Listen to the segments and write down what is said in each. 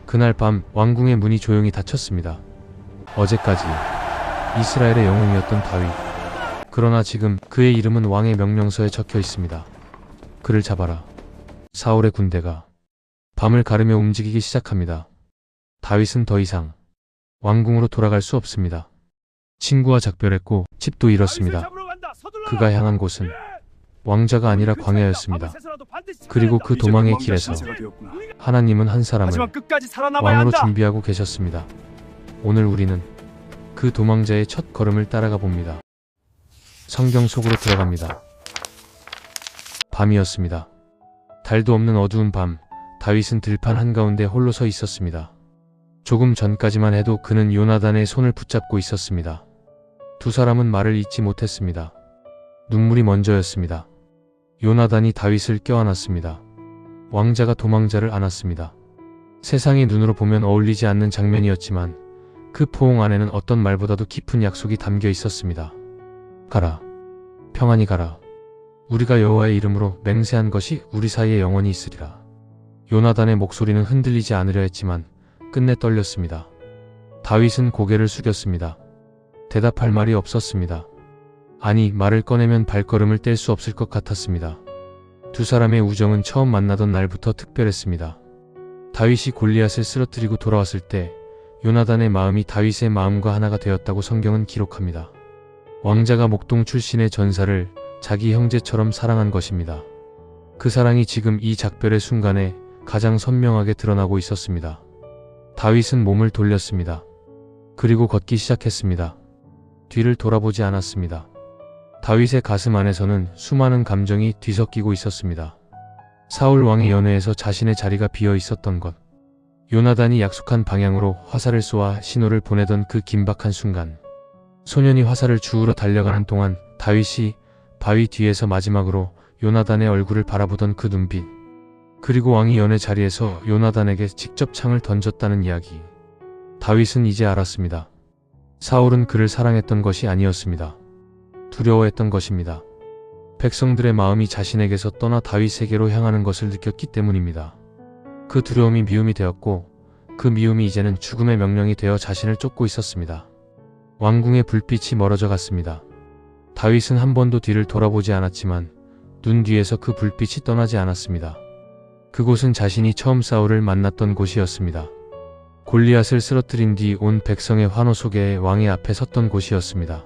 그날 밤 왕궁의 문이 조용히 닫혔습니다. 어제까지 이스라엘의 영웅이었던 다윗. 그러나 지금 그의 이름은 왕의 명령서에 적혀 있습니다. 그를 잡아라. 사울의 군대가 밤을 가르며 움직이기 시작합니다. 다윗은 더 이상 왕궁으로 돌아갈 수 없습니다. 친구와 작별했고 집도 잃었습니다. 그가 향한 곳은 왕자가 아니라 광야였습니다. 그리고 그 도망의 길에서 하나님은 한 사람을 왕으로 준비하고 계셨습니다. 오늘 우리는 그 도망자의 첫 걸음을 따라가 봅니다. 성경 속으로 들어갑니다. 밤이었습니다. 달도 없는 어두운 밤, 다윗은 들판 한가운데 홀로 서 있었습니다. 조금 전까지만 해도 그는 요나단의 손을 붙잡고 있었습니다. 두 사람은 말을 잇지 못했습니다. 눈물이 먼저였습니다. 요나단이 다윗을 껴안았습니다. 왕자가 도망자를 안았습니다. 세상의 눈으로 보면 어울리지 않는 장면이었지만 그 포옹 안에는 어떤 말보다도 깊은 약속이 담겨 있었습니다. 가라. 평안히 가라. 우리가 여호와의 이름으로 맹세한 것이 우리 사이에 영원히 있으리라. 요나단의 목소리는 흔들리지 않으려 했지만 끝내 떨렸습니다. 다윗은 고개를 숙였습니다. 대답할 말이 없었습니다. 아니, 말을 꺼내면 발걸음을 뗄 수 없을 것 같았습니다. 두 사람의 우정은 처음 만나던 날부터 특별했습니다. 다윗이 골리앗을 쓰러뜨리고 돌아왔을 때 요나단의 마음이 다윗의 마음과 하나가 되었다고 성경은 기록합니다. 왕자가 목동 출신의 전사를 자기 형제처럼 사랑한 것입니다. 그 사랑이 지금 이 작별의 순간에 가장 선명하게 드러나고 있었습니다. 다윗은 몸을 돌렸습니다. 그리고 걷기 시작했습니다. 뒤를 돌아보지 않았습니다. 다윗의 가슴 안에서는 수많은 감정이 뒤섞이고 있었습니다. 사울 왕의 연회에서 자신의 자리가 비어 있었던 것, 요나단이 약속한 방향으로 화살을 쏘아 신호를 보내던 그 긴박한 순간, 소년이 화살을 주우러 달려가는 동안 다윗이 바위 뒤에서 마지막으로 요나단의 얼굴을 바라보던 그 눈빛, 그리고 왕이 연회 자리에서 요나단에게 직접 창을 던졌다는 이야기. 다윗은 이제 알았습니다. 사울은 그를 사랑했던 것이 아니었습니다. 두려워했던 것입니다. 백성들의 마음이 자신에게서 떠나 다윗에게로 향하는 것을 느꼈기 때문입니다. 그 두려움이 미움이 되었고 그 미움이 이제는 죽음의 명령이 되어 자신을 쫓고 있었습니다. 왕궁의 불빛이 멀어져 갔습니다. 다윗은 한 번도 뒤를 돌아보지 않았지만 눈 뒤에서 그 불빛이 떠나지 않았습니다. 그곳은 자신이 처음 사울을 만났던 곳이었습니다. 골리앗을 쓰러뜨린 뒤 온 백성의 환호 속에 왕의 앞에 섰던 곳이었습니다.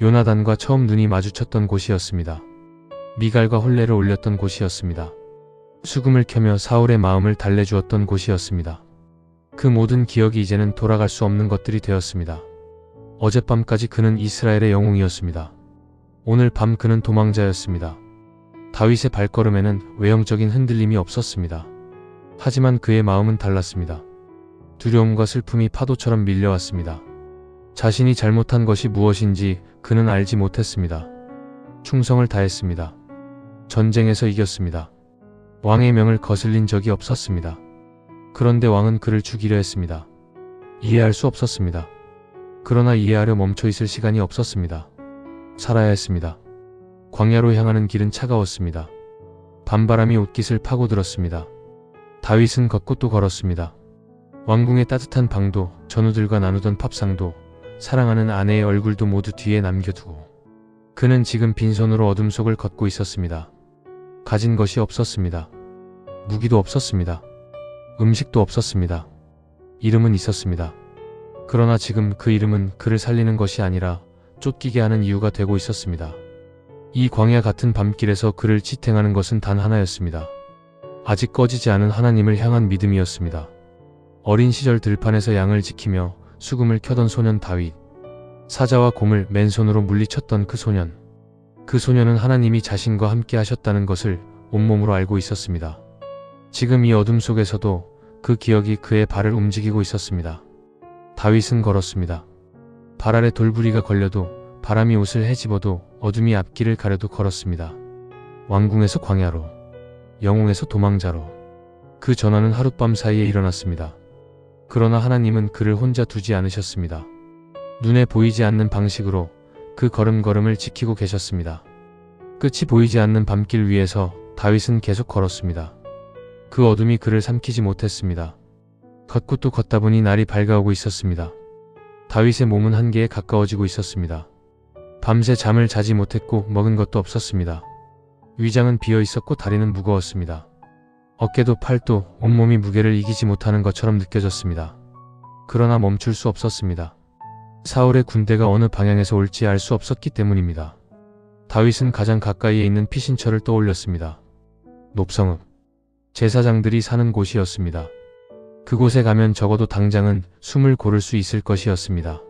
요나단과 처음 눈이 마주쳤던 곳이었습니다. 미갈과 혼례를 올렸던 곳이었습니다. 수금을 켜며 사울의 마음을 달래주었던 곳이었습니다. 그 모든 기억이 이제는 돌아갈 수 없는 것들이 되었습니다. 어젯밤까지 그는 이스라엘의 영웅이었습니다. 오늘 밤 그는 도망자였습니다. 다윗의 발걸음에는 외형적인 흔들림이 없었습니다. 하지만 그의 마음은 달랐습니다. 두려움과 슬픔이 파도처럼 밀려왔습니다. 자신이 잘못한 것이 무엇인지 그는 알지 못했습니다. 충성을 다했습니다. 전쟁에서 이겼습니다. 왕의 명을 거슬린 적이 없었습니다. 그런데 왕은 그를 죽이려 했습니다. 이해할 수 없었습니다. 그러나 이해하려 멈춰 있을 시간이 없었습니다. 살아야 했습니다. 광야로 향하는 길은 차가웠습니다. 밤바람이 옷깃을 파고들었습니다. 다윗은 걷고 또 걸었습니다. 왕궁의 따뜻한 방도, 전우들과 나누던 밥상도, 사랑하는 아내의 얼굴도 모두 뒤에 남겨두고 그는 지금 빈손으로 어둠 속을 걷고 있었습니다. 가진 것이 없었습니다. 무기도 없었습니다. 음식도 없었습니다. 이름은 있었습니다. 그러나 지금 그 이름은 그를 살리는 것이 아니라 쫓기게 하는 이유가 되고 있었습니다. 이 광야 같은 밤길에서 그를 지탱하는 것은 단 하나였습니다. 아직 꺼지지 않은 하나님을 향한 믿음이었습니다. 어린 시절 들판에서 양을 지키며 수금을 켜던 소년 다윗, 사자와 곰을 맨손으로 물리쳤던 그 소년. 그 소년은 하나님이 자신과 함께 하셨다는 것을 온몸으로 알고 있었습니다. 지금 이 어둠 속에서도 그 기억이 그의 발을 움직이고 있었습니다. 다윗은 걸었습니다. 발 아래 돌부리가 걸려도, 바람이 옷을 헤집어도, 어둠이 앞길을 가려도 걸었습니다. 왕궁에서 광야로, 영웅에서 도망자로. 그 전환은 하룻밤 사이에 일어났습니다. 그러나 하나님은 그를 혼자 두지 않으셨습니다. 눈에 보이지 않는 방식으로 그 걸음걸음을 지키고 계셨습니다. 끝이 보이지 않는 밤길 위에서 다윗은 계속 걸었습니다. 그 어둠이 그를 삼키지 못했습니다. 걷고 또 걷다 보니 날이 밝아오고 있었습니다. 다윗의 몸은 한계에 가까워지고 있었습니다. 밤새 잠을 자지 못했고 먹은 것도 없었습니다. 위장은 비어 있었고 다리는 무거웠습니다. 어깨도 팔도 온몸이 무게를 이기지 못하는 것처럼 느껴졌습니다. 그러나 멈출 수 없었습니다. 사울의 군대가 어느 방향에서 올지 알 수 없었기 때문입니다. 다윗은 가장 가까이에 있는 피신처를 떠올렸습니다. 높성읍, 제사장들이 사는 곳이었습니다. 그곳에 가면 적어도 당장은 숨을 고를 수 있을 것이었습니다.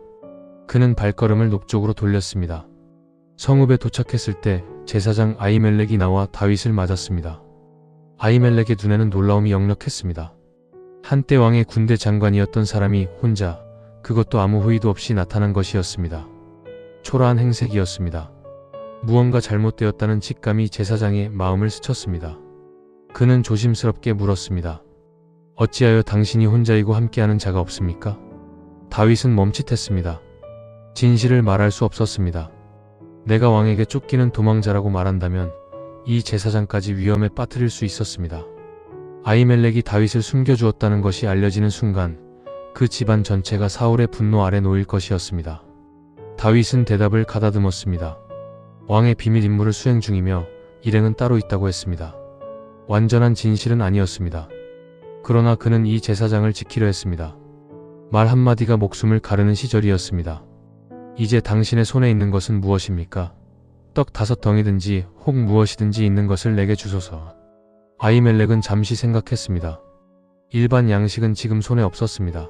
그는 발걸음을 높쪽으로 돌렸습니다. 성읍에 도착했을 때 제사장 아히멜렉이 나와 다윗을 맞았습니다. 아히멜렉의 눈에는 놀라움이 역력했습니다. 한때 왕의 군대 장관이었던 사람이 혼자, 그것도 아무 호의도 없이 나타난 것이었습니다. 초라한 행색이었습니다. 무언가 잘못되었다는 직감이 제사장의 마음을 스쳤습니다. 그는 조심스럽게 물었습니다. 어찌하여 당신이 혼자이고 함께하는 자가 없습니까? 다윗은 멈칫했습니다. 진실을 말할 수 없었습니다. 내가 왕에게 쫓기는 도망자라고 말한다면 이 제사장까지 위험에 빠뜨릴 수 있었습니다. 아히멜렉이 다윗을 숨겨주었다는 것이 알려지는 순간 그 집안 전체가 사울의 분노 아래 놓일 것이었습니다. 다윗은 대답을 가다듬었습니다. 왕의 비밀 임무를 수행 중이며 일행은 따로 있다고 했습니다. 완전한 진실은 아니었습니다. 그러나 그는 이 제사장을 지키려 했습니다. 말 한마디가 목숨을 가르는 시절이었습니다. 이제 당신의 손에 있는 것은 무엇입니까? 떡 5덩이든지 혹 무엇이든지 있는 것을 내게 주소서. 아히멜렉은 잠시 생각했습니다. 일반 양식은 지금 손에 없었습니다.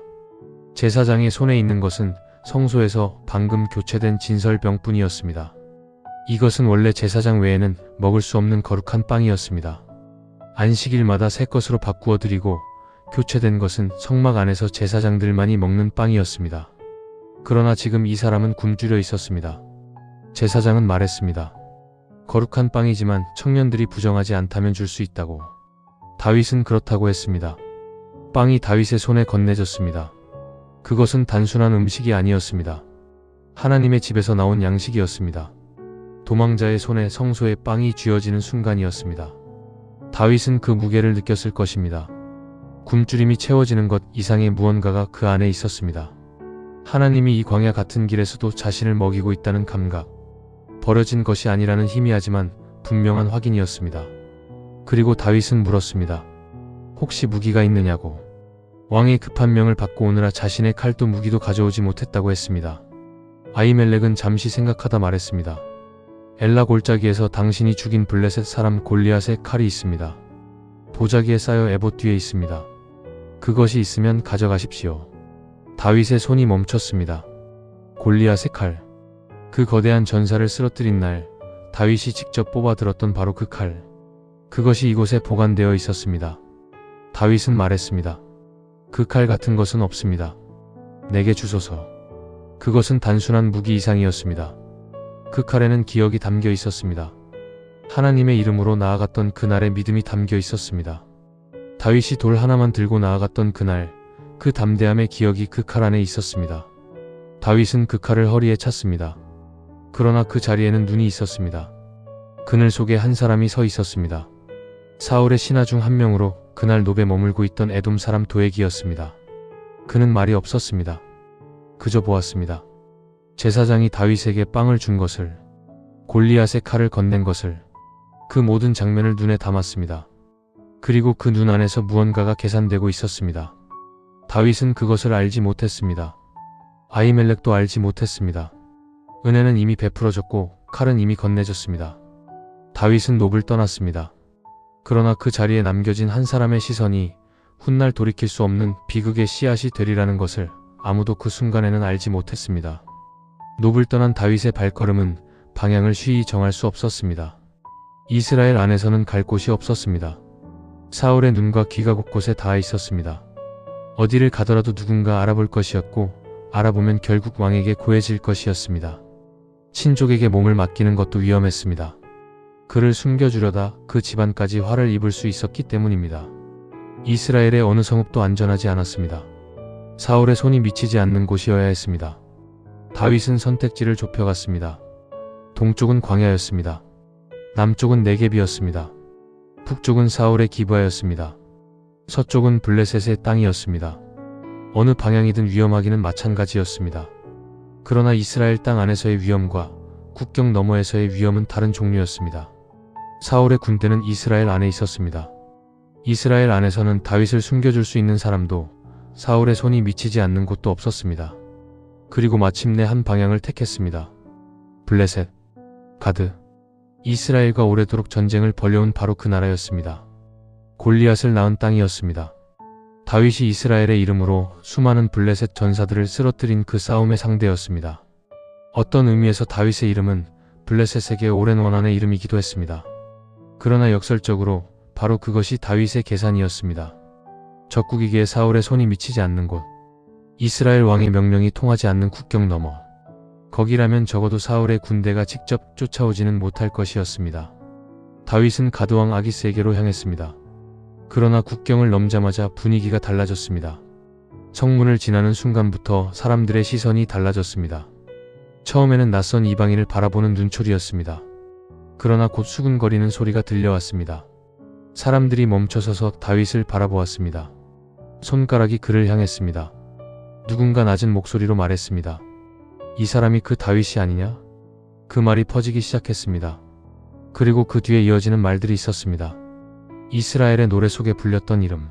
제사장의 손에 있는 것은 성소에서 방금 교체된 진설병뿐이었습니다. 이것은 원래 제사장 외에는 먹을 수 없는 거룩한 빵이었습니다. 안식일마다 새 것으로 바꾸어 드리고 교체된 것은 성막 안에서 제사장들만이 먹는 빵이었습니다. 그러나 지금 이 사람은 굶주려 있었습니다. 제사장은 말했습니다. 거룩한 빵이지만 청년들이 부정하지 않다면 줄 수 있다고. 다윗은 그렇다고 했습니다. 빵이 다윗의 손에 건네졌습니다. 그것은 단순한 음식이 아니었습니다. 하나님의 집에서 나온 양식이었습니다. 도망자의 손에 성소에 빵이 쥐어지는 순간이었습니다. 다윗은 그 무게를 느꼈을 것입니다. 굶주림이 채워지는 것 이상의 무언가가 그 안에 있었습니다. 하나님이 이 광야 같은 길에서도 자신을 먹이고 있다는 감각. 버려진 것이 아니라는 희미하지만 분명한 확인이었습니다. 그리고 다윗은 물었습니다. 혹시 무기가 있느냐고. 왕의 급한 명을 받고 오느라 자신의 칼도 무기도 가져오지 못했다고 했습니다. 아히멜렉은 잠시 생각하다 말했습니다. 엘라 골짜기에서 당신이 죽인 블레셋 사람 골리앗의 칼이 있습니다. 보자기에 쌓여 에봇 뒤에 있습니다. 그것이 있으면 가져가십시오. 다윗의 손이 멈췄습니다. 골리앗의 칼. 그 거대한 전사를 쓰러뜨린 날 다윗이 직접 뽑아 들었던 바로 그 칼. 그것이 이곳에 보관되어 있었습니다. 다윗은 말했습니다. 그 칼 같은 것은 없습니다. 내게 주소서. 그것은 단순한 무기 이상이었습니다. 그 칼에는 기억이 담겨 있었습니다. 하나님의 이름으로 나아갔던 그날의 믿음이 담겨 있었습니다. 다윗이 돌 하나만 들고 나아갔던 그날, 그 담대함의 기억이 그 칼 안에 있었습니다. 다윗은 그 칼을 허리에 찼습니다. 그러나 그 자리에는 눈이 있었습니다. 그늘 속에 한 사람이 서 있었습니다. 사울의 신하 중 한 명으로 그날 노베 머물고 있던 에돔 사람 도액이었습니다. 그는 말이 없었습니다. 그저 보았습니다. 제사장이 다윗에게 빵을 준 것을, 골리앗의 칼을 건넨 것을, 그 모든 장면을 눈에 담았습니다. 그리고 그 눈 안에서 무언가가 계산되고 있었습니다. 다윗은 그것을 알지 못했습니다. 아히멜렉도 알지 못했습니다. 은혜는 이미 베풀어졌고 칼은 이미 건네졌습니다. 다윗은 놉을 떠났습니다. 그러나 그 자리에 남겨진 한 사람의 시선이 훗날 돌이킬 수 없는 비극의 씨앗이 되리라는 것을 아무도 그 순간에는 알지 못했습니다. 놉을 떠난 다윗의 발걸음은 방향을 쉬이 정할 수 없었습니다. 이스라엘 안에서는 갈 곳이 없었습니다. 사울의 눈과 귀가 곳곳에 닿아 있었습니다. 어디를 가더라도 누군가 알아볼 것이었고 알아보면 결국 왕에게 고해질 것이었습니다. 친족에게 몸을 맡기는 것도 위험했습니다. 그를 숨겨주려다 그 집안까지 화를 입을 수 있었기 때문입니다. 이스라엘의 어느 성읍도 안전하지 않았습니다. 사울의 손이 미치지 않는 곳이어야 했습니다. 다윗은 선택지를 좁혀갔습니다. 동쪽은 광야였습니다. 남쪽은 네겝이었습니다. 북쪽은 사울의 기브아였습니다. 서쪽은 블레셋의 땅이었습니다. 어느 방향이든 위험하기는 마찬가지였습니다. 그러나 이스라엘 땅 안에서의 위험과 국경 너머에서의 위험은 다른 종류였습니다. 사울의 군대는 이스라엘 안에 있었습니다. 이스라엘 안에서는 다윗을 숨겨줄 수 있는 사람도 사울의 손이 미치지 않는 곳도 없었습니다. 그리고 마침내 한 방향을 택했습니다. 블레셋, 가드. 이스라엘과 오래도록 전쟁을 벌여온 바로 그 나라였습니다. 골리앗을 낳은 땅이었습니다. 다윗이 이스라엘의 이름으로 수많은 블레셋 전사들을 쓰러뜨린 그 싸움의 상대였습니다. 어떤 의미에서 다윗의 이름은 블레셋에게 오랜 원한의 이름이기도 했습니다. 그러나 역설적으로 바로 그것이 다윗의 계산이었습니다. 적국이기에 사울의 손이 미치지 않는 곳, 이스라엘 왕의 명령이 통하지 않는 국경 너머, 거기라면 적어도 사울의 군대가 직접 쫓아오지는 못할 것이었습니다. 다윗은 가드왕 아기스에게로 향했습니다. 그러나 국경을 넘자마자 분위기가 달라졌습니다. 성문을 지나는 순간부터 사람들의 시선이 달라졌습니다. 처음에는 낯선 이방인을 바라보는 눈초리였습니다. 그러나 곧 수근거리는 소리가 들려왔습니다. 사람들이 멈춰서서 다윗을 바라보았습니다. 손가락이 그를 향했습니다. 누군가 낮은 목소리로 말했습니다. 이 사람이 그 다윗이 아니냐? 그 말이 퍼지기 시작했습니다. 그리고 그 뒤에 이어지는 말들이 있었습니다. 이스라엘의 노래 속에 불렸던 이름.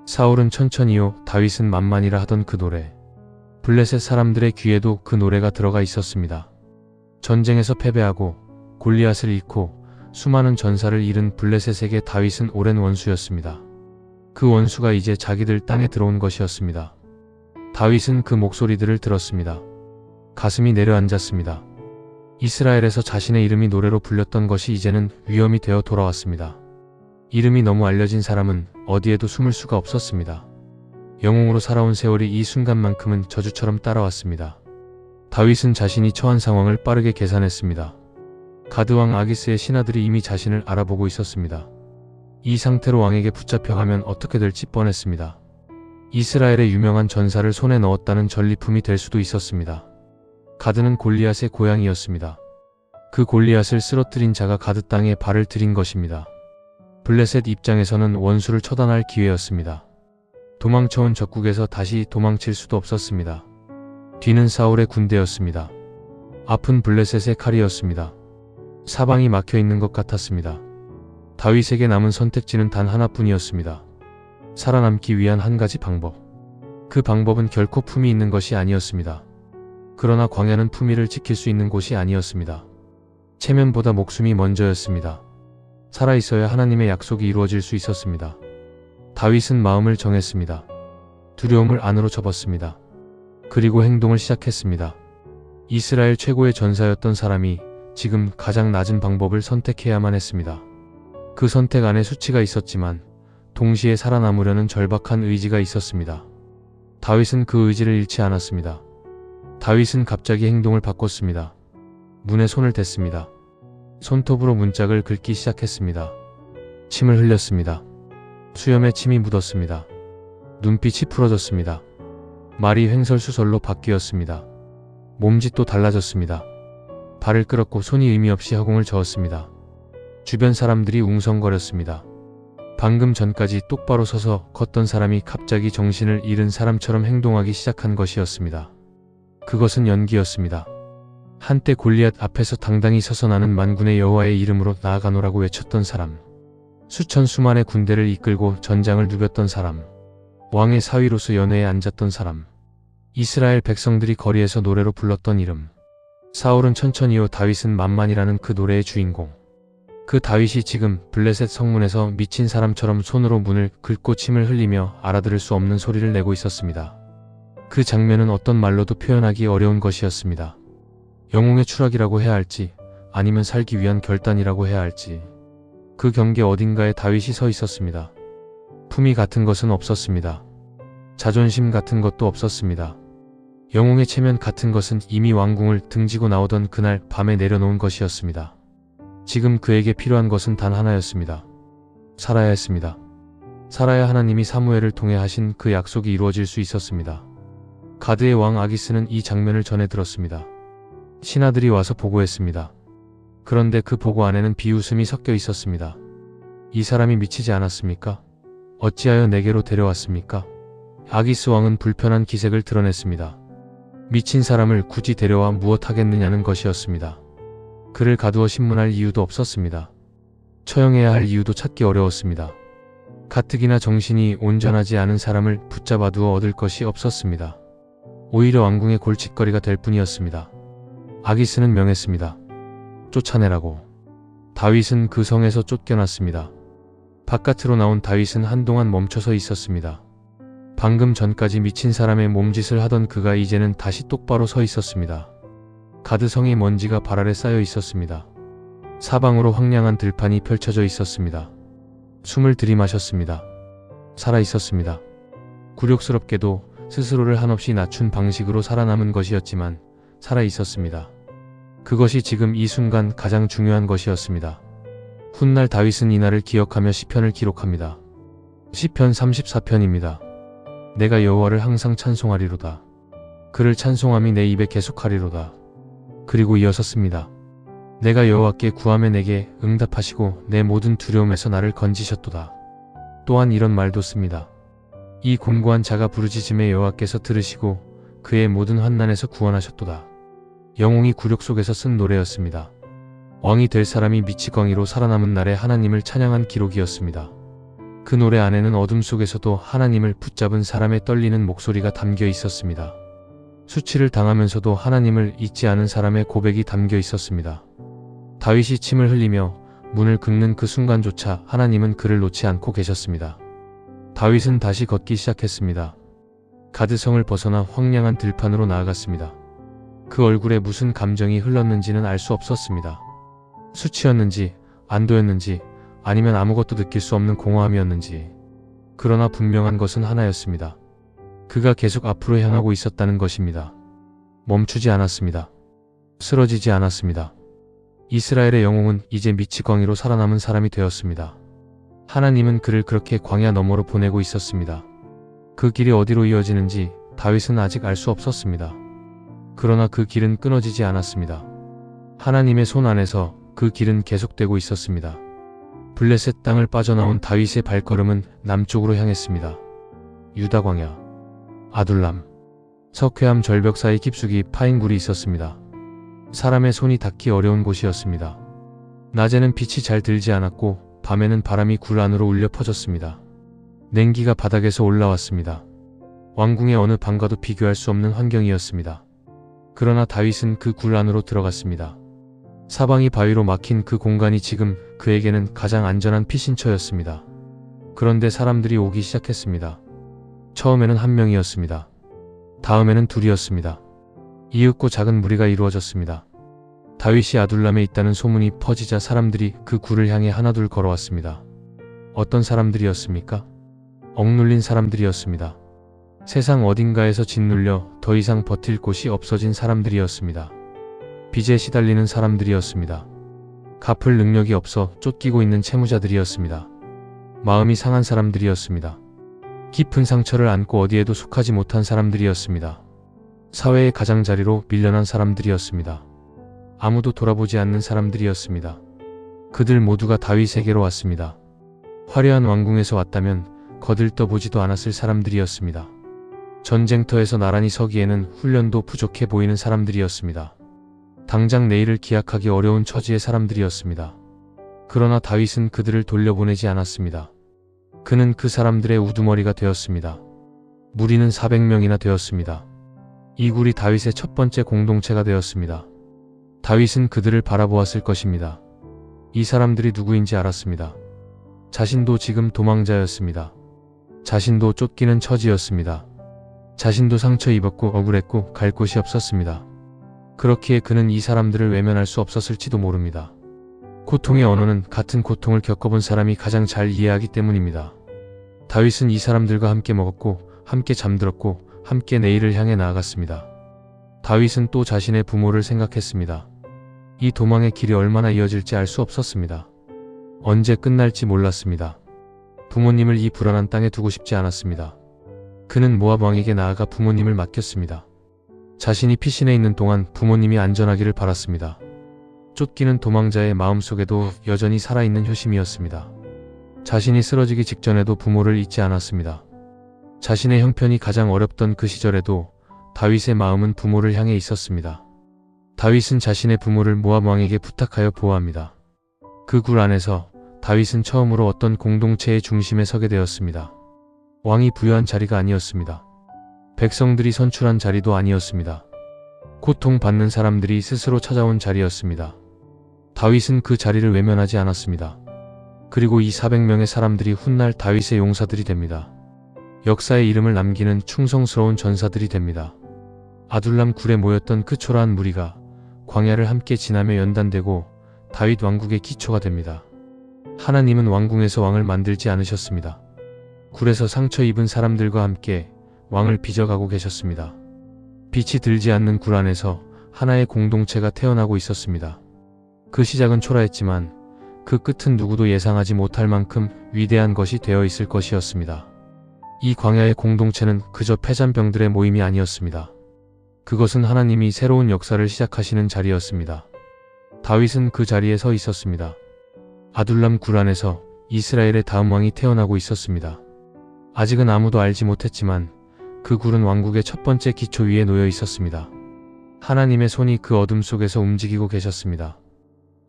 사울은 천천히요, 다윗은 만만이라 하던 그 노래. 블레셋 사람들의 귀에도 그 노래가 들어가 있었습니다. 전쟁에서 패배하고 골리앗을 잃고 수많은 전사를 잃은 블레셋에게 다윗은 오랜 원수였습니다. 그 원수가 이제 자기들 땅에 들어온 것이었습니다. 다윗은 그 목소리들을 들었습니다. 가슴이 내려앉았습니다. 이스라엘에서 자신의 이름이 노래로 불렸던 것이 이제는 위험이 되어 돌아왔습니다. 이름이 너무 알려진 사람은 어디에도 숨을 수가 없었습니다. 영웅으로 살아온 세월이 이 순간만큼은 저주처럼 따라왔습니다. 다윗은 자신이 처한 상황을 빠르게 계산했습니다. 가드왕 아기스의 신하들이 이미 자신을 알아보고 있었습니다. 이 상태로 왕에게 붙잡혀가면 어떻게 될지 뻔했습니다. 이스라엘의 유명한 전사를 손에 넣었다는 전리품이 될 수도 있었습니다. 가드는 골리앗의 고향이었습니다. 그 골리앗을 쓰러뜨린 자가 가드 땅에 발을 들인 것입니다. 블레셋 입장에서는 원수를 처단할 기회였습니다. 도망쳐온 적국에서 다시 도망칠 수도 없었습니다. 뒤는 사울의 군대였습니다. 앞은 블레셋의 칼이었습니다. 사방이 막혀있는 것 같았습니다. 다윗에게 남은 선택지는 단 하나뿐이었습니다. 살아남기 위한 한 가지 방법. 그 방법은 결코 품이 있는 것이 아니었습니다. 그러나 광야는 품위를 지킬 수 있는 곳이 아니었습니다. 체면보다 목숨이 먼저였습니다. 살아있어야 하나님의 약속이 이루어질 수 있었습니다. 다윗은 마음을 정했습니다. 두려움을 안으로 접었습니다. 그리고 행동을 시작했습니다. 이스라엘 최고의 전사였던 사람이 지금 가장 낮은 방법을 선택해야만 했습니다. 그 선택 안에 수치가 있었지만 동시에 살아남으려는 절박한 의지가 있었습니다. 다윗은 그 의지를 잃지 않았습니다. 다윗은 갑자기 행동을 바꿨습니다. 문에 손을 댔습니다. 손톱으로 문짝을 긁기 시작했습니다. 침을 흘렸습니다. 수염에 침이 묻었습니다. 눈빛이 풀어졌습니다. 말이 횡설수설로 바뀌었습니다. 몸짓도 달라졌습니다. 발을 끌었고 손이 의미 없이 허공을 저었습니다. 주변 사람들이 웅성거렸습니다. 방금 전까지 똑바로 서서 걷던 사람이 갑자기 정신을 잃은 사람처럼 행동하기 시작한 것이었습니다. 그것은 연기였습니다. 한때 골리앗 앞에서 당당히 서서 나는 만군의 여호와의 이름으로 나아가노라고 외쳤던 사람, 수천 수만의 군대를 이끌고 전장을 누볐던 사람, 왕의 사위로서 연회에 앉았던 사람, 이스라엘 백성들이 거리에서 노래로 불렀던 이름. 사울은 천천히요, 다윗은 만만이라는 그 노래의 주인공. 그 다윗이 지금 블레셋 성문에서 미친 사람처럼 손으로 문을 긁고 침을 흘리며 알아들을 수 없는 소리를 내고 있었습니다. 그 장면은 어떤 말로도 표현하기 어려운 것이었습니다. 영웅의 추락이라고 해야 할지, 아니면 살기 위한 결단이라고 해야 할지. 그 경계 어딘가에 다윗이 서 있었습니다. 품위 같은 것은 없었습니다. 자존심 같은 것도 없었습니다. 영웅의 체면 같은 것은 이미 왕궁을 등지고 나오던 그날 밤에 내려놓은 것이었습니다. 지금 그에게 필요한 것은 단 하나였습니다. 살아야 했습니다. 살아야 하나님이 사무엘을 통해 하신 그 약속이 이루어질 수 있었습니다. 가드의 왕 아기스는 이 장면을 전해 들었습니다. 신하들이 와서 보고했습니다. 그런데 그 보고 안에는 비웃음이 섞여 있었습니다. 이 사람이 미치지 않았습니까? 어찌하여 내게로 데려왔습니까? 아기스 왕은 불편한 기색을 드러냈습니다. 미친 사람을 굳이 데려와 무엇 하겠느냐는 것이었습니다. 그를 가두어 신문할 이유도 없었습니다. 처형해야 할 이유도 찾기 어려웠습니다. 가뜩이나 정신이 온전하지 않은 사람을 붙잡아 두어 얻을 것이 없었습니다. 오히려 왕궁의 골칫거리가 될 뿐이었습니다. 아기스는 명했습니다. 쫓아내라고. 다윗은 그 성에서 쫓겨났습니다. 바깥으로 나온 다윗은 한동안 멈춰서 있었습니다. 방금 전까지 미친 사람의 몸짓을 하던 그가 이제는 다시 똑바로 서 있었습니다. 가드성의 먼지가 발 아래 쌓여 있었습니다. 사방으로 황량한 들판이 펼쳐져 있었습니다. 숨을 들이마셨습니다. 살아 있었습니다. 굴욕스럽게도 스스로를 한없이 낮춘 방식으로 살아남은 것이었지만 살아 있었습니다. 그것이 지금 이 순간 가장 중요한 것이었습니다. 훗날 다윗은 이날을 기억하며 시편을 기록합니다. 시편 34편입니다. 내가 여호와를 항상 찬송하리로다. 그를 찬송함이 내 입에 계속하리로다. 그리고 이어서 씁니다. 내가 여호와께 구하며 내게 응답하시고 내 모든 두려움에서 나를 건지셨도다. 또한 이런 말도 씁니다. 이 곤고한 자가 부르짖음에 여호와께서 들으시고 그의 모든 환난에서 구원하셨도다. 영웅이 굴욕 속에서 쓴 노래였습니다. 왕이 될 사람이 미치광이로 살아남은 날에 하나님을 찬양한 기록이었습니다. 그 노래 안에는 어둠 속에서도 하나님을 붙잡은 사람의 떨리는 목소리가 담겨 있었습니다. 수치를 당하면서도 하나님을 잊지 않은 사람의 고백이 담겨 있었습니다. 다윗이 침을 흘리며 문을 긁는 그 순간조차 하나님은 그를 놓지 않고 계셨습니다. 다윗은 다시 걷기 시작했습니다. 가드성을 벗어나 황량한 들판으로 나아갔습니다. 그 얼굴에 무슨 감정이 흘렀는지는 알 수 없었습니다. 수치였는지, 안도였는지, 아니면 아무것도 느낄 수 없는 공허함이었는지. 그러나 분명한 것은 하나였습니다. 그가 계속 앞으로 향하고 있었다는 것입니다. 멈추지 않았습니다. 쓰러지지 않았습니다. 이스라엘의 영웅은 이제 미치광이로 살아남은 사람이 되었습니다. 하나님은 그를 그렇게 광야 너머로 보내고 있었습니다. 그 길이 어디로 이어지는지 다윗은 아직 알 수 없었습니다. 그러나 그 길은 끊어지지 않았습니다. 하나님의 손 안에서 그 길은 계속되고 있었습니다. 블레셋 땅을 빠져나온 다윗의 발걸음은 남쪽으로 향했습니다. 유다 광야, 아둘람, 석회암 절벽 사이 깊숙이 파인 굴이 있었습니다. 사람의 손이 닿기 어려운 곳이었습니다. 낮에는 빛이 잘 들지 않았고 밤에는 바람이 굴 안으로 울려 퍼졌습니다. 냉기가 바닥에서 올라왔습니다. 왕궁의 어느 방과도 비교할 수 없는 환경이었습니다. 그러나 다윗은 그 굴 안으로 들어갔습니다. 사방이 바위로 막힌 그 공간이 지금 그에게는 가장 안전한 피신처였습니다. 그런데 사람들이 오기 시작했습니다. 처음에는 한 명이었습니다. 다음에는 둘이었습니다. 이윽고 작은 무리가 이루어졌습니다. 다윗이 아둘람에 있다는 소문이 퍼지자 사람들이 그 굴을 향해 하나둘 걸어왔습니다. 어떤 사람들이었습니까? 억눌린 사람들이었습니다. 세상 어딘가에서 짓눌려 더 이상 버틸 곳이 없어진 사람들이었습니다. 빚에 시달리는 사람들이었습니다. 갚을 능력이 없어 쫓기고 있는 채무자들이었습니다. 마음이 상한 사람들이었습니다. 깊은 상처를 안고 어디에도 속하지 못한 사람들이었습니다. 사회의 가장자리로 밀려난 사람들이었습니다. 아무도 돌아보지 않는 사람들이었습니다. 그들 모두가 다윗에게로 왔습니다. 화려한 왕궁에서 왔다면 거들떠보지도 않았을 사람들이었습니다. 전쟁터에서 나란히 서기에는 훈련도 부족해 보이는 사람들이었습니다. 당장 내일을 기약하기 어려운 처지의 사람들이었습니다. 그러나 다윗은 그들을 돌려보내지 않았습니다. 그는 그 사람들의 우두머리가 되었습니다. 무리는 400명이나 되었습니다. 이 굴이 다윗의 첫 번째 공동체가 되었습니다. 다윗은 그들을 바라보았을 것입니다. 이 사람들이 누구인지 알았습니다. 자신도 지금 도망자였습니다. 자신도 쫓기는 처지였습니다. 자신도 상처 입었고 억울했고 갈 곳이 없었습니다. 그렇기에 그는 이 사람들을 외면할 수 없었을지도 모릅니다. 고통의 언어는 같은 고통을 겪어본 사람이 가장 잘 이해하기 때문입니다. 다윗은 이 사람들과 함께 먹었고 함께 잠들었고 함께 내일을 향해 나아갔습니다. 다윗은 또 자신의 부모를 생각했습니다. 이 도망의 길이 얼마나 이어질지 알 수 없었습니다. 언제 끝날지 몰랐습니다. 부모님을 이 불안한 땅에 두고 싶지 않았습니다. 그는 모압 왕에게 나아가 부모님을 맡겼습니다. 자신이 피신해 있는 동안 부모님이 안전하기를 바랐습니다. 쫓기는 도망자의 마음속에도 여전히 살아있는 효심이었습니다. 자신이 쓰러지기 직전에도 부모를 잊지 않았습니다. 자신의 형편이 가장 어렵던 그 시절에도 다윗의 마음은 부모를 향해 있었습니다. 다윗은 자신의 부모를 모압 왕에게 부탁하여 보호합니다. 그 굴 안에서 다윗은 처음으로 어떤 공동체의 중심에 서게 되었습니다. 왕이 부여한 자리가 아니었습니다. 백성들이 선출한 자리도 아니었습니다. 고통받는 사람들이 스스로 찾아온 자리였습니다. 다윗은 그 자리를 외면하지 않았습니다. 그리고 이 400명의 사람들이 훗날 다윗의 용사들이 됩니다. 역사의 이름을 남기는 충성스러운 전사들이 됩니다. 아둘람 굴에 모였던 그 초라한 무리가 광야를 함께 지나며 연단되고 다윗 왕국의 기초가 됩니다. 하나님은 왕궁에서 왕을 만들지 않으셨습니다. 굴에서 상처 입은 사람들과 함께 왕을 빚어가고 계셨습니다. 빛이 들지 않는 굴 안에서 하나의 공동체가 태어나고 있었습니다. 그 시작은 초라했지만 그 끝은 누구도 예상하지 못할 만큼 위대한 것이 되어 있을 것이었습니다. 이 광야의 공동체는 그저 패잔병들의 모임이 아니었습니다. 그것은 하나님이 새로운 역사를 시작하시는 자리였습니다. 다윗은 그 자리에 서 있었습니다. 아둘람 굴 안에서 이스라엘의 다음 왕이 태어나고 있었습니다. 아직은 아무도 알지 못했지만 그 굴은 왕국의 첫 번째 기초 위에 놓여 있었습니다. 하나님의 손이 그 어둠 속에서 움직이고 계셨습니다.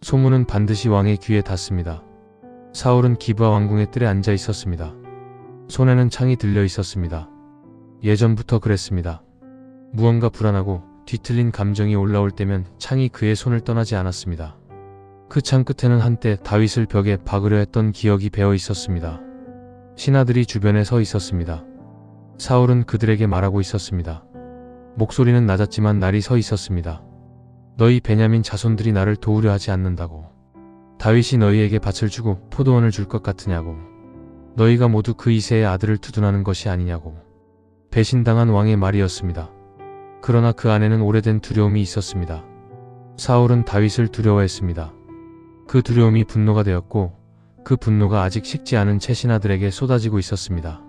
소문은 반드시 왕의 귀에 닿습니다. 사울은 기브아 왕궁의 뜰에 앉아 있었습니다. 손에는 창이 들려 있었습니다. 예전부터 그랬습니다. 무언가 불안하고 뒤틀린 감정이 올라올 때면 창이 그의 손을 떠나지 않았습니다. 그 창 끝에는 한때 다윗을 벽에 박으려 했던 기억이 배어 있었습니다. 신하들이 주변에 서 있었습니다. 사울은 그들에게 말하고 있었습니다. 목소리는 낮았지만 날이 서 있었습니다. 너희 베냐민 자손들이 나를 도우려 하지 않는다고. 다윗이 너희에게 밭을 주고 포도원을 줄 것 같으냐고. 너희가 모두 그 이새의 아들을 두둔하는 것이 아니냐고. 배신당한 왕의 말이었습니다. 그러나 그 안에는 오래된 두려움이 있었습니다. 사울은 다윗을 두려워했습니다. 그 두려움이 분노가 되었고 그 분노가 아직 식지 않은 채 신하들에게 쏟아지고 있었습니다.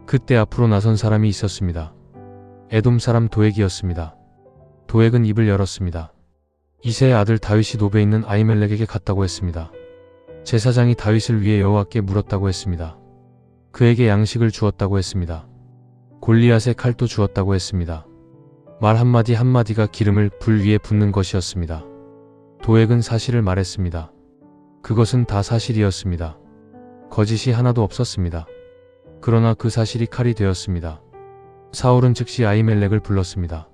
그때 앞으로 나선 사람이 있었습니다. 에돔 사람 도액이었습니다. 도액은 입을 열었습니다. 이새의 아들 다윗이 노베에 있는 아히멜렉에게 갔다고 했습니다. 제사장이 다윗을 위해 여호와께 물었다고 했습니다. 그에게 양식을 주었다고 했습니다. 골리앗의 칼도 주었다고 했습니다. 말 한마디 한마디가 기름을 불 위에 붓는 것이었습니다. 도액은 사실을 말했습니다. 그것은 다 사실이었습니다. 거짓이 하나도 없었습니다. 그러나 그 사실이 칼이 되었습니다. 사울은 즉시 아히멜렉을 불렀습니다.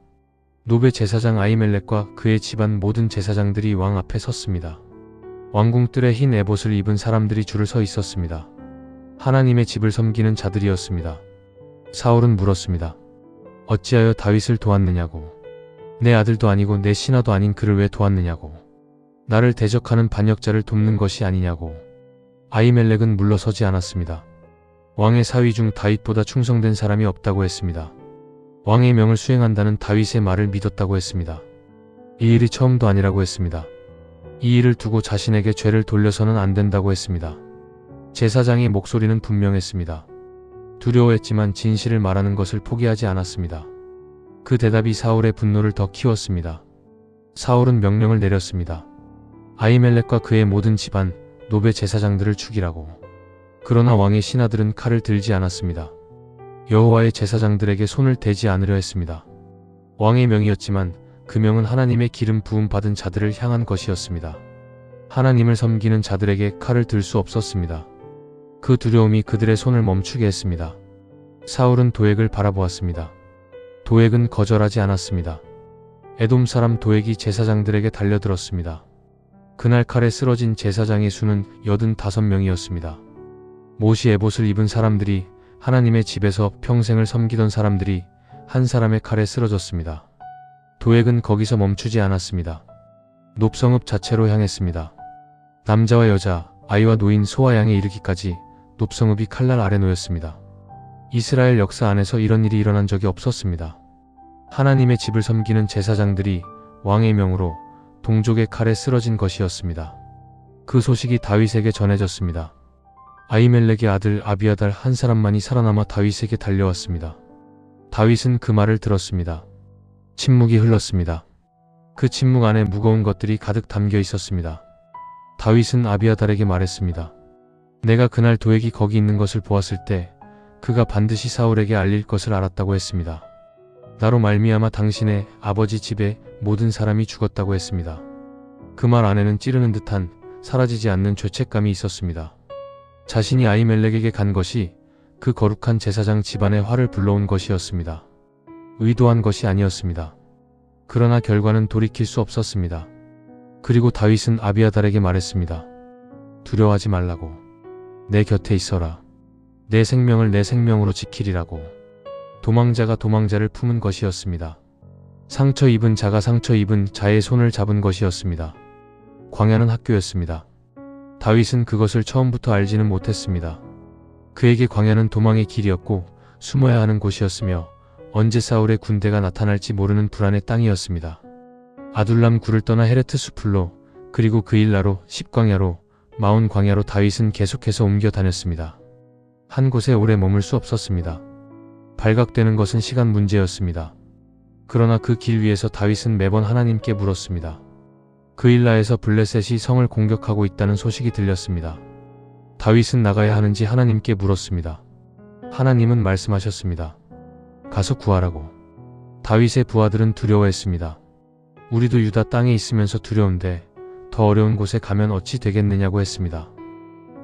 노베 제사장 아히멜렉과 그의 집안 모든 제사장들이 왕 앞에 섰습니다. 왕궁 뜰에 흰 에봇을 입은 사람들이 줄을 서 있었습니다. 하나님의 집을 섬기는 자들이었습니다. 사울은 물었습니다. 어찌하여 다윗을 도왔느냐고. 내 아들도 아니고 내 신하도 아닌 그를 왜 도왔느냐고. 나를 대적하는 반역자를 돕는 것이 아니냐고. 아히멜렉은 물러서지 않았습니다. 왕의 사위 중 다윗보다 충성된 사람이 없다고 했습니다. 왕의 명을 수행한다는 다윗의 말을 믿었다고 했습니다. 이 일이 처음도 아니라고 했습니다. 이 일을 두고 자신에게 죄를 돌려서는 안 된다고 했습니다. 제사장의 목소리는 분명했습니다. 두려워했지만 진실을 말하는 것을 포기하지 않았습니다. 그 대답이 사울의 분노를 더 키웠습니다. 사울은 명령을 내렸습니다. 아히멜렉과 그의 모든 집안, 노베 제사장들을 죽이라고. 그러나 왕의 신하들은 칼을 들지 않았습니다. 여호와의 제사장들에게 손을 대지 않으려 했습니다. 왕의 명이었지만 그 명은 하나님의 기름 부음 받은 자들을 향한 것이었습니다. 하나님을 섬기는 자들에게 칼을 들 수 없었습니다. 그 두려움이 그들의 손을 멈추게 했습니다. 사울은 도액을 바라보았습니다. 도액은 거절하지 않았습니다. 에돔 사람 도액이 제사장들에게 달려들었습니다. 그날 칼에 쓰러진 제사장의 수는 85명이었습니다. 못이 에봇을 입은 사람들이, 하나님의 집에서 평생을 섬기던 사람들이 한 사람의 칼에 쓰러졌습니다. 도액은 거기서 멈추지 않았습니다. 놉성읍 자체로 향했습니다. 남자와 여자, 아이와 노인, 소와 양에 이르기까지 놉성읍이 칼날 아래 놓였습니다. 이스라엘 역사 안에서 이런 일이 일어난 적이 없었습니다. 하나님의 집을 섬기는 제사장들이 왕의 명으로 동족의 칼에 쓰러진 것이었습니다. 그 소식이 다윗에게 전해졌습니다. 아히멜렉의 아들 아비아달 한 사람만이 살아남아 다윗에게 달려왔습니다. 다윗은 그 말을 들었습니다. 침묵이 흘렀습니다. 그 침묵 안에 무거운 것들이 가득 담겨 있었습니다. 다윗은 아비아달에게 말했습니다. 내가 그날 도액이 거기 있는 것을 보았을 때 그가 반드시 사울에게 알릴 것을 알았다고 했습니다. 나로 말미암아 당신의 아버지 집의 모든 사람이 죽었다고 했습니다. 그 말 안에는 찌르는 듯한 사라지지 않는 죄책감이 있었습니다. 자신이 아히멜렉에게 간 것이 그 거룩한 제사장 집안의 화를 불러온 것이었습니다. 의도한 것이 아니었습니다. 그러나 결과는 돌이킬 수 없었습니다. 그리고 다윗은 아비아달에게 말했습니다. 두려워하지 말라고. 내 곁에 있어라. 내 생명을 내 생명으로 지키리라고. 도망자가 도망자를 품은 것이었습니다. 상처 입은 자가 상처 입은 자의 손을 잡은 것이었습니다. 광야는 학교였습니다. 다윗은 그것을 처음부터 알지는 못했습니다. 그에게 광야는 도망의 길이었고 숨어야 하는 곳이었으며 언제 사울의 군대가 나타날지 모르는 불안의 땅이었습니다. 아둘람 굴을 떠나 헤레트 수풀로 그리고 그 일라로 십광야로 마온 광야로 다윗은 계속해서 옮겨 다녔습니다. 한 곳에 오래 머물 수 없었습니다. 발각되는 것은 시간 문제였습니다. 그러나 그 길 위에서 다윗은 매번 하나님께 물었습니다. 그 일라에서 블레셋이 성을 공격하고 있다는 소식이 들렸습니다. 다윗은 나가야 하는지 하나님께 물었습니다. 하나님은 말씀하셨습니다. 가서 구하라고. 다윗의 부하들은 두려워했습니다. 우리도 유다 땅에 있으면서 두려운데 더 어려운 곳에 가면 어찌 되겠느냐고 했습니다.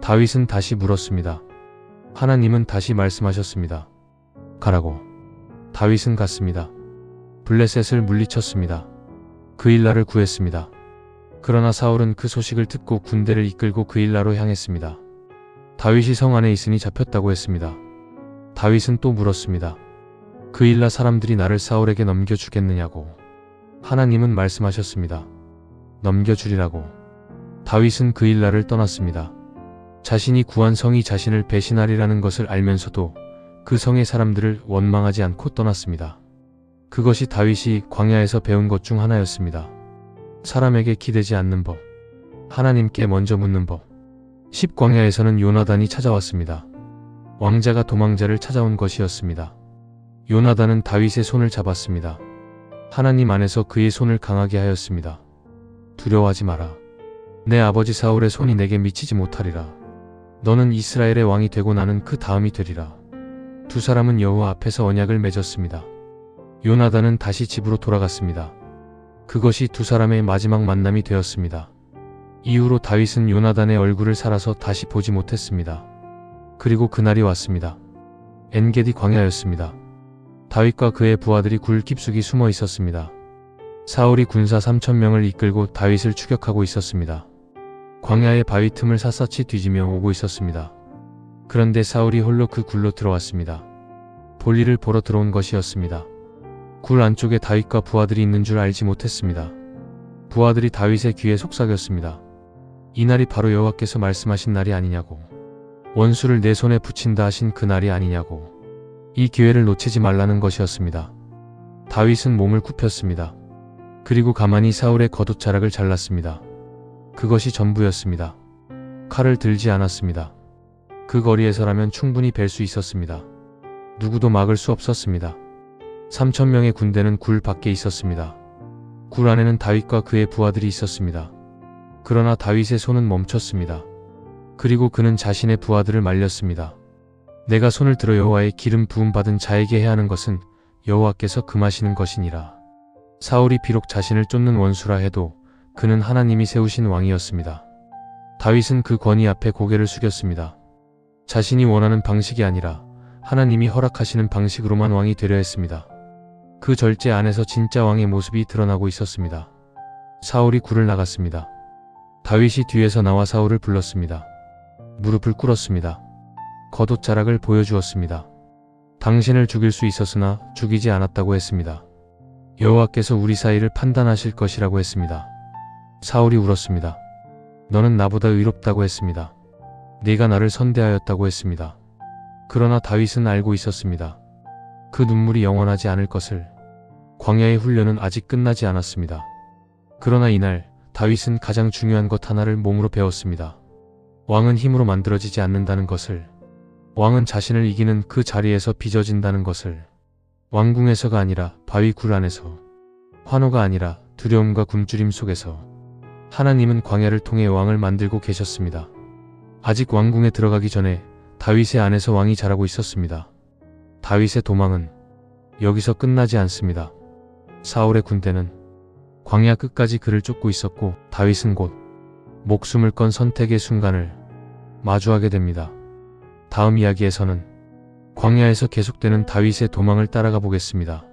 다윗은 다시 물었습니다. 하나님은 다시 말씀하셨습니다. 가라고. 다윗은 갔습니다. 블레셋을 물리쳤습니다. 그 일라를 구했습니다. 그러나 사울은 그 소식을 듣고 군대를 이끌고 그 일라로 향했습니다. 다윗이 성 안에 있으니 잡혔다고 했습니다. 다윗은 또 물었습니다. 그 일라 사람들이 나를 사울에게 넘겨주겠느냐고. 하나님은 말씀하셨습니다. 넘겨주리라고. 다윗은 그 일라를 떠났습니다. 자신이 구한 성이 자신을 배신하리라는 것을 알면서도 그 성의 사람들을 원망하지 않고 떠났습니다. 그것이 다윗이 광야에서 배운 것 중 하나였습니다. 사람에게 기대지 않는 법, 하나님께 먼저 묻는 법. 십광야에서는 요나단이 찾아왔습니다. 왕자가 도망자를 찾아온 것이었습니다. 요나단은 다윗의 손을 잡았습니다. 하나님 안에서 그의 손을 강하게 하였습니다. 두려워하지 마라. 내 아버지 사울의 손이 내게 미치지 못하리라. 너는 이스라엘의 왕이 되고 나는 그 다음이 되리라. 두 사람은 여호와 앞에서 언약을 맺었습니다. 요나단은 다시 집으로 돌아갔습니다. 그것이 두 사람의 마지막 만남이 되었습니다. 이후로 다윗은 요나단의 얼굴을 살아서 다시 보지 못했습니다. 그리고 그날이 왔습니다. 엔게디 광야였습니다. 다윗과 그의 부하들이 굴 깊숙이 숨어 있었습니다. 사울이 군사 3,000명을 이끌고 다윗을 추격하고 있었습니다. 광야의 바위 틈을 샅샅이 뒤지며 오고 있었습니다. 그런데 사울이 홀로 그 굴로 들어왔습니다. 볼일을 보러 들어온 것이었습니다. 굴 안쪽에 다윗과 부하들이 있는 줄 알지 못했습니다. 부하들이 다윗의 귀에 속삭였습니다. 이날이 바로 여호와께서 말씀하신 날이 아니냐고. 원수를 내 손에 붙인다 하신 그 날이 아니냐고. 이 기회를 놓치지 말라는 것이었습니다. 다윗은 몸을 굽혔습니다. 그리고 가만히 사울의 겉옷자락을 잘랐습니다. 그것이 전부였습니다. 칼을 들지 않았습니다. 그 거리에서라면 충분히 뵐 수 있었습니다. 누구도 막을 수 없었습니다. 3,000명의 군대는 굴 밖에 있었습니다. 굴 안에는 다윗과 그의 부하들이 있었습니다. 그러나 다윗의 손은 멈췄습니다. 그리고 그는 자신의 부하들을 말렸습니다. 내가 손을 들어 여호와의 기름 부음 받은 자에게 해야 하는 것은 여호와께서 금하시는 것이니라. 사울이 비록 자신을 쫓는 원수라 해도 그는 하나님이 세우신 왕이었습니다. 다윗은 그 권위 앞에 고개를 숙였습니다. 자신이 원하는 방식이 아니라 하나님이 허락하시는 방식으로만 왕이 되려 했습니다. 그 절제 안에서 진짜 왕의 모습이 드러나고 있었습니다. 사울이 굴을 나갔습니다. 다윗이 뒤에서 나와 사울을 불렀습니다. 무릎을 꿇었습니다. 겉옷자락을 보여주었습니다. 당신을 죽일 수 있었으나 죽이지 않았다고 했습니다. 여호와께서 우리 사이를 판단하실 것이라고 했습니다. 사울이 울었습니다. 너는 나보다 의롭다고 했습니다. 네가 나를 선대하였다고 했습니다. 그러나 다윗은 알고 있었습니다. 그 눈물이 영원하지 않을 것을. 광야의 훈련은 아직 끝나지 않았습니다. 그러나 이날 다윗은 가장 중요한 것 하나를 몸으로 배웠습니다. 왕은 힘으로 만들어지지 않는다는 것을. 왕은 자신을 이기는 그 자리에서 빚어진다는 것을. 왕궁에서가 아니라 바위 굴 안에서. 환호가 아니라 두려움과 굶주림 속에서. 하나님은 광야를 통해 왕을 만들고 계셨습니다. 아직 왕궁에 들어가기 전에 다윗의 안에서 왕이 자라고 있었습니다. 다윗의 도망은 여기서 끝나지 않습니다. 사울의 군대는 광야 끝까지 그를 쫓고 있었고 다윗은 곧 목숨을 건 선택의 순간을 마주하게 됩니다. 다음 이야기에서는 광야에서 계속되는 다윗의 도망을 따라가 보겠습니다.